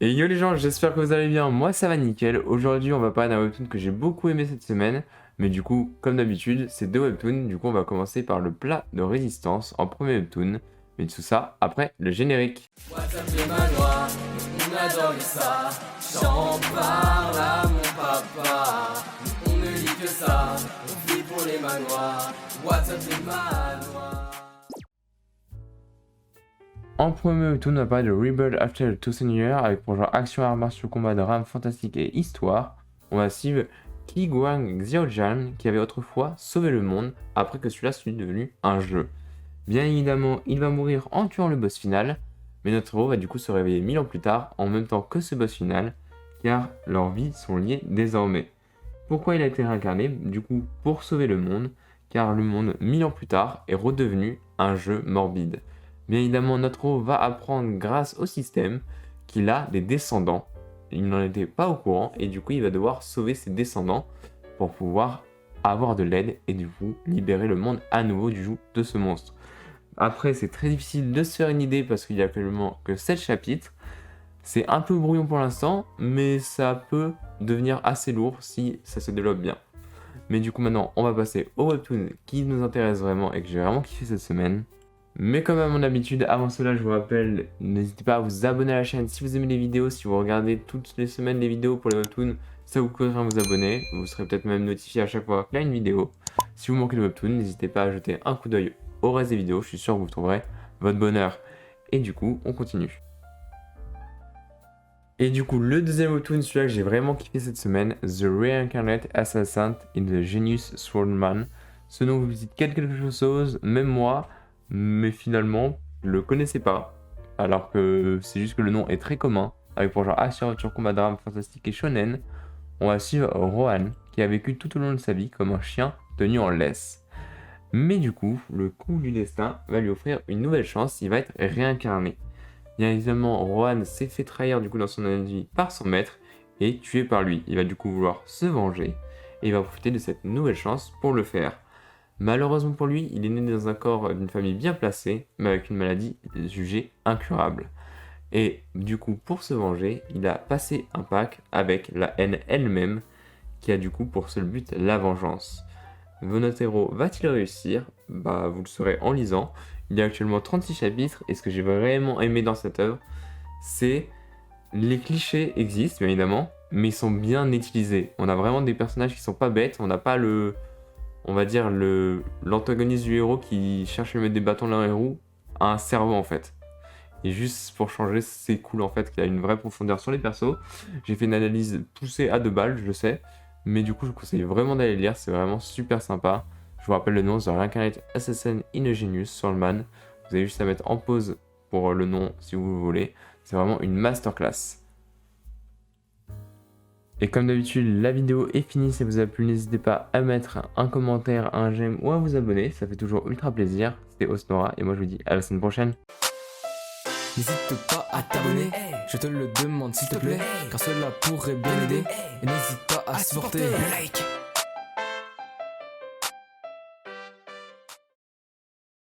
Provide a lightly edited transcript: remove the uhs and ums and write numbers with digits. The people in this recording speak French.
Et yo les gens, j'espère que vous allez bien, moi ça va nickel. Aujourd'hui on va parler d'un webtoon que j'ai beaucoup aimé cette semaine. Mais du coup, comme d'habitude, c'est deux webtoons. Du coup on va commencer par le plat de résistance en premier webtoon. Mais tout ça après le générique. WhatsApp les manoirs, on adore ça. J'en parle à mon papa. On ne lit que ça, on vit pour les manoirs. WhatsApp les manoirs. En premier webtoon, on va parler de Rebirth After the Thousand Years avec pour genre action, arts martiaux, combat, drame, fantastique et histoire. On va suivre Ki Guang Xiaojian qui avait autrefois sauvé le monde après que celui-là soit devenu un jeu. Bien évidemment, il va mourir en tuant le boss final, mais notre héros va du coup se réveiller 1000 ans plus tard en même temps que ce boss final, car leurs vies sont liées désormais. Pourquoi il a été réincarné? Du coup, pour sauver le monde, car le monde 1000 ans plus tard est redevenu un jeu morbide. Bien évidemment, notre héros va apprendre grâce au système qu'il a des descendants. Il n'en était pas au courant et du coup, il va devoir sauver ses descendants pour pouvoir avoir de l'aide et du coup libérer le monde à nouveau du joug de ce monstre. Après, c'est très difficile de se faire une idée parce qu'il n'y a actuellement que 7 chapitres. C'est un peu brouillon pour l'instant, mais ça peut devenir assez lourd si ça se développe bien. Mais du coup, maintenant, on va passer au webtoon qui nous intéresse vraiment et que j'ai vraiment kiffé cette semaine. Mais comme à mon habitude, avant cela, je vous rappelle, n'hésitez pas à vous abonner à la chaîne si vous aimez les vidéos. Si vous regardez toutes les semaines les vidéos pour les webtoons, ça vous coûtera à vous abonner. Vous serez peut-être même notifié à chaque fois qu'il y a une vidéo. Si vous manquez de webtoon, n'hésitez pas à jeter un coup d'œil au reste des vidéos. Je suis sûr que vous trouverez votre bonheur. Et du coup, on continue. Et du coup, le deuxième webtoon, celui-là que j'ai vraiment kiffé cette semaine, The Reincarnate Assassin in the Genius Swordman. Ce nom vous dit quelque chose, même moi, mais finalement, je le connaissais pas. Alors que c'est juste que le nom est très commun, avec pour genre action, aventure, combat, drame, fantastique et shonen. On va suivre Rohan, qui a vécu tout au long de sa vie comme un chien tenu en laisse. Mais du coup, le coup du destin va lui offrir une nouvelle chance, il va être réincarné. Bien évidemment, Rohan s'est fait trahir du coup dans son année de vie par son maître et tué par lui. Il va du coup vouloir se venger et il va profiter de cette nouvelle chance pour le faire. Malheureusement pour lui, il est né dans un corps d'une famille bien placée, mais avec une maladie jugée incurable. Et du coup, pour se venger, il a passé un pacte avec la haine elle-même, qui a du coup pour seul but la vengeance. Notre héros va-t-il réussir? Bah, vous le saurez en lisant. Il y a actuellement 36 chapitres, et ce que j'ai vraiment aimé dans cette œuvre, c'est les clichés existent, bien évidemment, mais ils sont bien utilisés. On a vraiment des personnages qui sont pas bêtes, on n'a pas le, on va dire, l'antagoniste du héros qui cherche à mettre des bâtons dans les roues, a un cerveau en fait. Et juste pour changer, c'est cool en fait qu'il y a une vraie profondeur sur les persos. J'ai fait une analyse poussée à 2 balles, je le sais, mais du coup je vous conseille vraiment d'aller lire, c'est vraiment super sympa. Je vous rappelle le nom, The Reincarnate Assassin in a Genius Soulman. Vous avez juste à mettre en pause pour le nom si vous le voulez. C'est vraiment une masterclass. Et comme d'habitude, la vidéo est finie. Si ça vous a plu, n'hésitez pas à mettre un commentaire, un j'aime ou à vous abonner. Ça fait toujours ultra plaisir. C'était Osnora et moi je vous dis à la semaine prochaine. N'hésite pas à t'abonner, je te le demande s'il te plaît, car cela pourrait bien aider. Et n'hésite pas à supporter. Like.